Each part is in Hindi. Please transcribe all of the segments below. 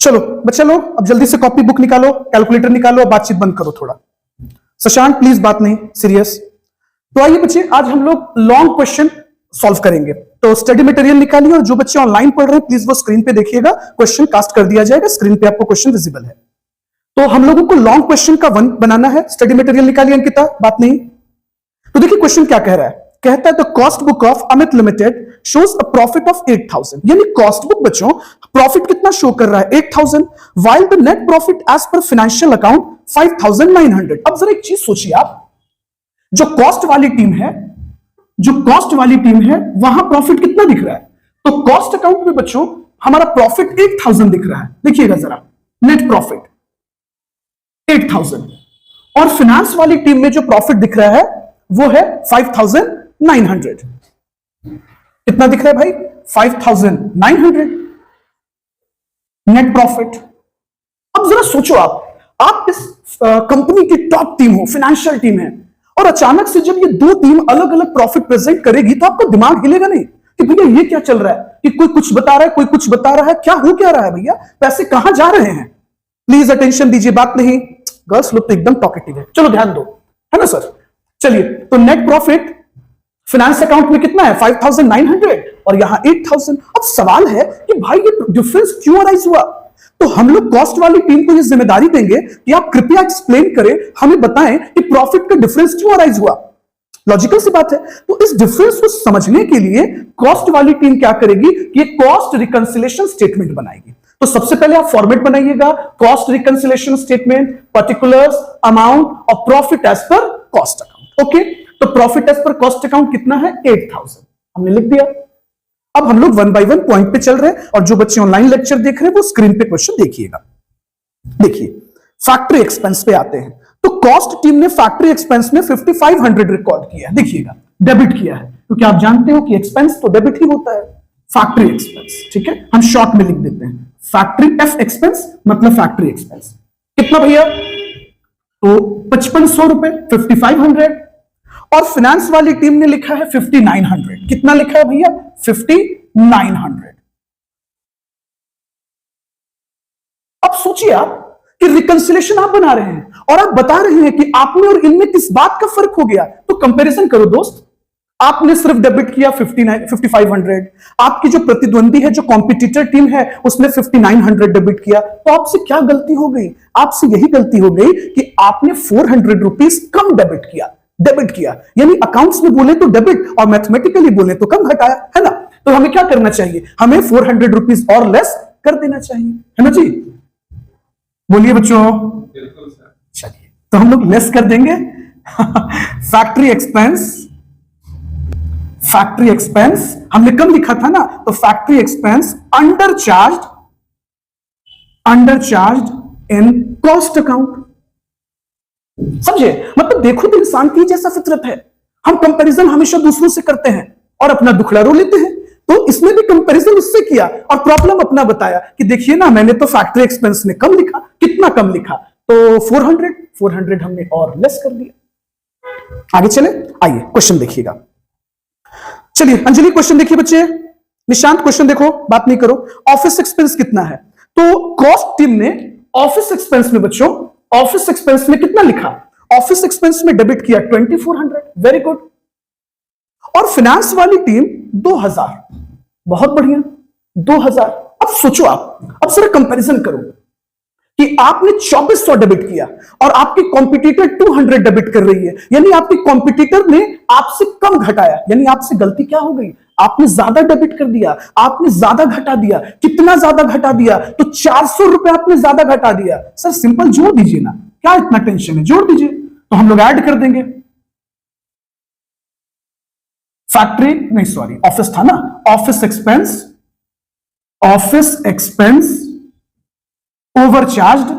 चलो बच्चा लोग अब जल्दी से कॉपी बुक निकालो, कैलकुलेटर निकालो, अब बातचीत बंद करो थोड़ा। शशांक प्लीज बात नहीं सीरियस। तो आइए बच्चे आज हम लोग लॉन्ग क्वेश्चन सॉल्व करेंगे। तो स्टडी मटेरियल निकालिए और जो बच्चे ऑनलाइन पढ़ रहे हैं प्लीज वो स्क्रीन पे देखिएगा, क्वेश्चन कास्ट कर दिया जाएगा, स्क्रीन पे आपको क्वेश्चन विजिबल है। तो हम लोगों को लॉन्ग क्वेश्चन का वन बनाना है। स्टडी मटेरियल निकालिए अंकिता, बात नहीं। तो देखिए क्वेश्चन क्या कह रहा है, कहता है the cost book of Amit limited shows a profit of 8000, यानी कॉस्ट बुक बच्चों प्रॉफिट कितना शो कर रहा है 8000, while the net profit as per financial account 5900। अब जरा एक चीज सोचिए आप, जो कॉस्ट वाली टीम है, जो कॉस्ट वाली टीम है वहां प्रॉफिट कितना दिख रहा है, तो कॉस्ट अकाउंट में बच्चों हमारा प्रॉफिट 8000 दिख रहा है। देखिएगा जरा, नेट प्रॉफिट 8000 और फाइनेंस वाली टीम में जो प्रॉफिट दिख रहा है वो है 5900। कितना दिख रहा है भाई 5900 नेट प्रॉफिट। अब जरा सोचो आप इस कंपनी की टॉप टीम हो, फाइनेंशियल टीम है, और अचानक से जब ये दो टीम अलग अलग प्रॉफिट प्रेजेंट करेगी तो आपका दिमाग हिलेगा नहीं कि भैया ये क्या चल रहा है, कि कोई कुछ बता रहा है, कोई कुछ बता रहा है, क्या हो क्या रहा है भैया, पैसे कहां जा रहे हैं। प्लीज अटेंशन दीजिए, बात नहीं। गर्ल्स लोग तो एकदम टॉकेटिव है, चलो ध्यान दो, है ना सर। चलिए तो नेट प्रॉफिट फाइनेंस अकाउंट में कितना है 5900 और यहां 8000। अब सवाल है कि भाई ये डिफरेंस क्यों अराइज हुआ। तो हम लोग कॉस्ट वाली टीम को ये जिम्मेदारी देंगे कि आप कृपया एक्सप्लेन करें, हमें बताएं कि प्रॉफिट का डिफरेंस क्यों अराइज हुआ। लॉजिकल सी बात है। तो इस डिफरेंस को समझने के लिए कॉस्ट वाली टीम क्या करेगी कि ये कॉस्ट रिकंसिलिएशन स्टेटमेंट बनाएगी। तो सबसे पहले आप फॉर्मेट बनाइएगा, cost reconciliation statement, particulars, amount और profit as per cost account. Okay, तो profit as per cost account कितना है 8000, हमने लिख दिया। अब हम लोग वन बाय वन पॉइंट पे चल रहे हैं और जो बच्चे ऑनलाइन लेक्चर देख रहे हैं वो स्क्रीन पे क्वेश्चन देखिएगा। देखिए फैक्ट्री एक्सपेंस पे आते हैं। तो कॉस्ट टीम ने फैक्ट्री एक्सपेंस में 5500 रिकॉर्ड किया है, देखिएगा डेबिट किया है, क्योंकि आप जानते हो कि एक्सपेंस तो डेबिट ही होता है। फैक्ट्री एक्सपेंस, ठीक है, हम शॉर्ट में लिख देते हैं फैक्ट्री एफ एक्सपेंस, मतलब फैक्ट्री एक्सपेंस कितना भैया, तो 5500 रुपए 5500। और फाइनेंस वाली टीम ने लिखा है 5900। कितना लिखा है भैया 5900। अब सोचिए आप कि रिकंसिलिएशन आप बना रहे हैं और आप बता रहे हैं कि आप में और इनमें किस बात का फर्क हो गया। तो कंपैरिजन करो दोस्त, आपने सिर्फ डेबिट किया 5500, आपकी जो प्रतिद्वंदी है, जो कॉम्पिटिटर टीम है, उसने 5900 डेबिट किया। तो आपसे क्या गलती हो गई, आपसे यही गलती हो गई कि आपने 400 रुपीज कम डेबिट किया, यानी अकाउंट्स में बोले तो डेबिट और मैथमेटिकली बोले तो कम घटाया, है ना। तो हमें क्या करना चाहिए, हमें 400 रुपीज और लेस कर देना चाहिए, है ना जी। बोलिए बच्चों। बिल्कुल सर। चलिए तो हम लोग लेस कर देंगे। फैक्ट्री एक्सपेंस हमने कम लिखा था ना, तो factory expense under charge in cost account. समझे, मतलब देखो तो इंसान की जैसा फितरत है, हम कंपैरिजन हमेशा दूसरों से करते हैं और अपना दुखड़ा रो लेते हैं। तो इसमें भी कंपैरिजन उससे किया और प्रॉब्लम अपना बताया कि देखिए ना, मैंने तो फैक्ट्री एक्सपेंस में कम लिखा। कितना कम लिखा, तो 400 हमने और लेस कर दिया। आगे चले, आइए क्वेश्चन देखिएगा। चलिए अंजलि क्वेश्चन देखिए बच्चे, निशांत क्वेश्चन देखो, बात नहीं करो। ऑफिस एक्सपेंस कितना है, तो कॉस्ट टीम ने ऑफिस एक्सपेंस में बच्चों, ऑफिस एक्सपेंस में कितना लिखा, ऑफिस एक्सपेंस में डेबिट किया 2400, वेरी गुड। और फाइनेंस वाली टीम 2000, बहुत बढ़िया 2000। अब सोचो आप, अब जरा कंपैरिजन करो कि आपने 2400 डेबिट किया और आपकी कॉम्पिटिटर 200 डेबिट कर रही है, यानी आपकी कॉम्पिटिटर ने आपसे कम घटाया, यानी आपसे गलती क्या हो गई, आपने ज्यादा डेबिट कर दिया, आपने ज्यादा घटा दिया। कितना ज्यादा घटा दिया, तो 400 रुपए आपने ज्यादा घटा दिया। सर सिंपल जोड़ दीजिए ना, क्या इतना टेंशन है, जोड़ दीजिए। तो हम लोग ऐड कर देंगे, फैक्ट्री नहीं सॉरी ऑफिस था ना, office expense overcharged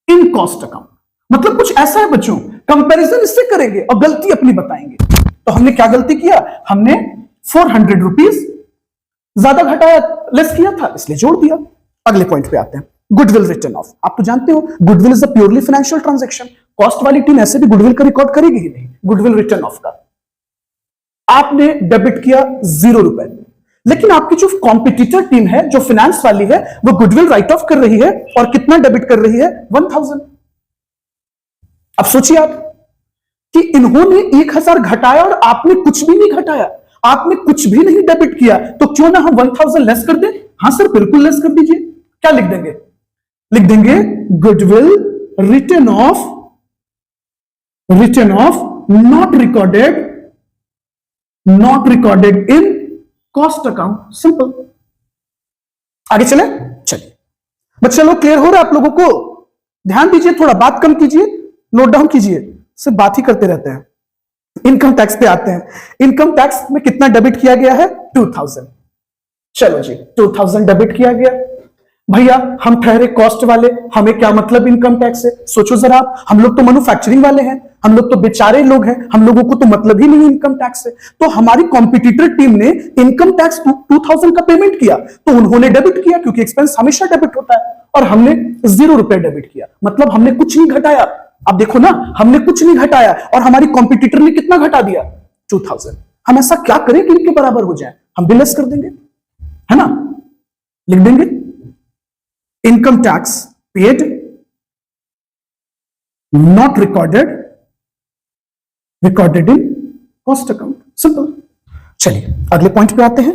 in cost account. मतलब कुछ ऐसा है बच्चों, कंपैरिजन इससे करेंगे और गलती अपनी बताएंगे। तो हमने क्या गलती किया, हमने 400 रुपीज ज्यादा घटाया, लेस किया था, इसलिए जोड़ दिया। अगले पॉइंट पे आते हैं, गुडविल रिटर्न ऑफ। आप तो जानते हो goodwill is a purely financial transaction. Cost वाली टीम ऐसे भी गुडविल का रिकॉर्ड करेगी ही नहीं। गुडविल रिटर्न ऑफ का आपने डेबिट किया 0 रुपए, लेकिन आपकी जो कॉम्पिटिटर टीम है, जो फाइनेंस वाली है, वो गुडविल राइट ऑफ कर रही है और कितना डेबिट कर रही है? 1000। अब सोचिए आप कि इन्होंने 1000 घटाया और आपने कुछ भी नहीं घटाया, आपने कुछ भी नहीं डेबिट किया, तो क्यों ना हम 1000 लेस कर दें? हां सर, बिल्कुल लेस कर दीजिए। क्या लिख देंगे? लिख देंगे goodwill return of not recorded in cost account. Simple. आगे चले। चलिए बच्चे लोग, क्लियर हो रहा है आप लोगों को? ध्यान दीजिए, थोड़ा बात कम कीजिए, नोट डाउन कीजिए, सिर्फ बात ही करते रहते हैं। इनकम टैक्स पे आते हैं। इनकम टैक्स में कितना डेबिट किया गया है? 2000। चलो जी, 2000 डेबिट किया गया। भैया हम ठहरे कॉस्ट वाले, हमें क्या मतलब इनकम टैक्स से? सोचो जरा आप, हम लोग तो मैन्युफैक्चरिंग वाले हैं, हम लोग तो बेचारे लोग हैं, हम लोगों को तो मतलब ही नहीं इनकम टैक्स से। तो हमारी कॉम्पिटिटर टीम ने इनकम टैक्स 2000 का पेमेंट किया, तो उन्होंने डेबिट किया, क्योंकि एक्सपेंस हमेशा डेबिट होता है, और हमने 0 रुपए डेबिट किया, मतलब हमने कुछ नहीं घटाया। अब देखो ना, हमने कुछ नहीं घटाया और हमारी कॉम्पिटिटर ने कितना घटा दिया? 2000। हम ऐसा क्या करें कि इनके बराबर हो जाए? हम भी लेस कर देंगे, है ना? लिख देंगे income tax paid not recorded in cost account. Simple. चलिए अगले पॉइंट पे आते हैं।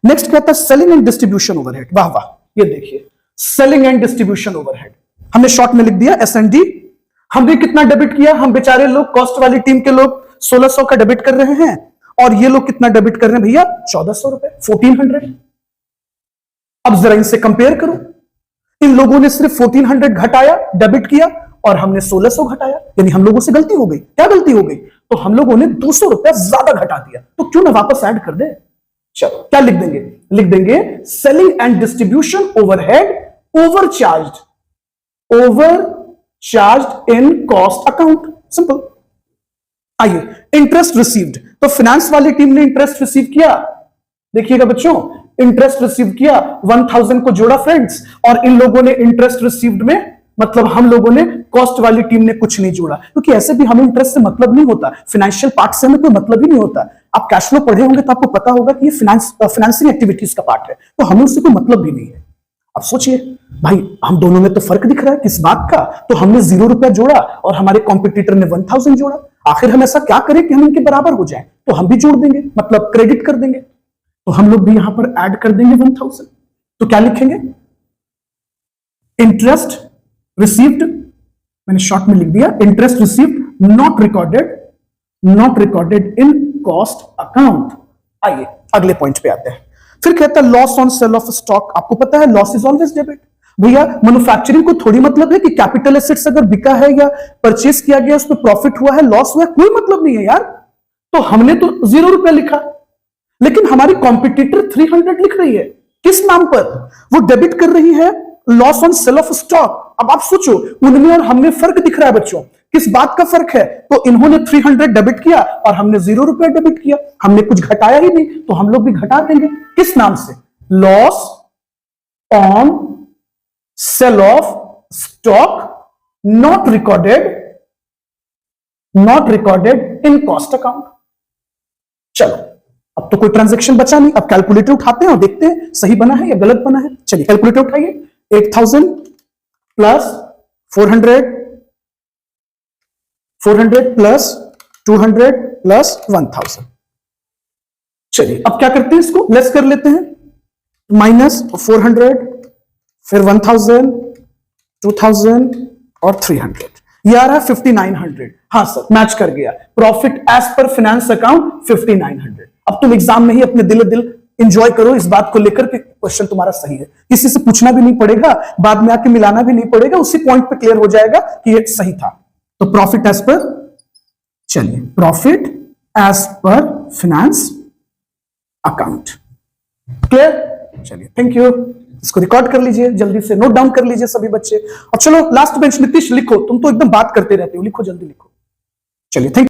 नेक्स्ट कहता है सेलिंग एंड डिस्ट्रीब्यूशन ओवरहेड। वाह वाह, ये देखिए, सेलिंग एंड डिस्ट्रीब्यूशन ओवरहेड हमने शॉर्ट में लिख दिया S&D। हमने कितना डेबिट किया? हम बेचारे लोग, कॉस्ट वाली टीम के लोग 1600 का डेबिट कर रहे हैं, और ये लोग कितना डेबिट कर रहे हैं भैया? 1400 रुपए, 1400। अब जरा इनसे कंपेयर करो। इन लोगों ने सिर्फ 1400 घटाया, डेबिट किया, और हमने 1600 घटाया, यानी हम लोगों से गलती हो गई। क्या गलती हो गई? तो हम लोगों ने 200 रुपया ज्यादा घटा दिया, तो क्यों ना वापस ऐड कर दे। चलो क्या लिख देंगे? लिख देंगे selling and distribution overhead overcharged in cost account. Simple. आइए, इंटरेस्ट रिसीव्ड। तो फाइनेंस वाली टीम ने इंटरेस्ट रिसीव किया, देखिएगा बच्चों, इंटरेस्ट रिसीव किया, 1000 को जोड़ा फ्रेंड्स, और इन लोगों ने इंटरेस्ट रिसीव्ड में, मतलब हम लोगों ने, कॉस्ट वाली टीम ने कुछ नहीं जोड़ा, क्योंकि ऐसे भी हमें इंटरेस्ट से मतलब नहीं होता, फाइनेंशियल पार्ट से हमें कोई मतलब ही नहीं होता। आप कैश फ्लो पढ़े होंगे तो आपको पता होगा कि ये फाइनेंसिंग एक्टिविटीज का पार्ट है, तो हमें उससे कोई मतलब भी नहीं है। अब सोचिए भाई, हम दोनों में तो फर्क दिख रहा है, किस बात का? तो हमने 0 रुपया जोड़ा और हमारे कॉम्पिटिटर ने 1000 जोड़ा। आखिर हम ऐसा क्या करें कि हम इनके बराबर हो जाएं? तो हम भी जोड़ देंगे, मतलब क्रेडिट कर देंगे। तो हम लोग भी यहां पर ऐड कर देंगे 1000। तो क्या लिखेंगे? इंटरेस्ट रिसीव्ड, मैंने शॉर्ट में लिख दिया, interest received not recorded in cost account. आइए अगले पॉइंट पे आते हैं। फिर कहता है loss on sale of stock. आपको पता है लॉस इज ऑलवेज डेबिट। भैया मैन्युफैक्चरिंग को थोड़ी मतलब है कि कैपिटल एसेट्स अगर बिका है या परचेज किया गया, उस पर प्रॉफिट हुआ है, लॉस हुआ है, कोई मतलब नहीं है यार। तो हमने तो 0 रुपया लिखा, लेकिन हमारी कॉम्पिटिटर 300 लिख रही है। किस नाम पर? वो डेबिट कर रही है loss on sale of stock. अब आप सोचो, उनमें और हमने फर्क दिख रहा है बच्चों। किस बात का फर्क है? तो इन्होंने 300 डेबिट किया और हमने 0 रुपया डेबिट किया, हमने कुछ घटाया ही नहीं, तो हम लोग भी घटा देंगे। किस नाम से? Loss on sale of stock not recorded in cost account. चलो अब तो कोई ट्रांजैक्शन बचा नहीं, अब कैलकुलेटर उठाते हैं और देखते हैं सही बना है या गलत बना है। चलिए कैलकुलेटर उठाइए। 8000 प्लस 400 प्लस 200 प्लस 1000। चलिए अब क्या करते हैं, इसको लेस कर लेते हैं। माइनस 400, फिर 1000, 2000 और 300, ये आ रहा है 5900। हाँ सर, मैच कर गया। Profit as per finance account 5900। अब तुम एग्जाम में ही अपने दिल एंजॉय करो इस बात को लेकर के क्वेश्चन तुम्हारा सही है, किसी से पूछना भी नहीं पड़ेगा, बाद में आके मिलाना भी नहीं पड़ेगा, उसी पॉइंट पे क्लियर हो जाएगा कि ये सही था। तो प्रॉफिट एज पर, चलिए profit as per finance account. Clear? चलिए थैंक यू। इसको रिकॉर्ड कर लीजिए, जल्दी से नोट डाउन कर लीजिए सभी बच्चे। और चलो लास्ट बेंच नीतीश लिखो, तुम तो एकदम बात करते रहते हो, लिखो जल्दी लिखो। चलिए थैंक यू।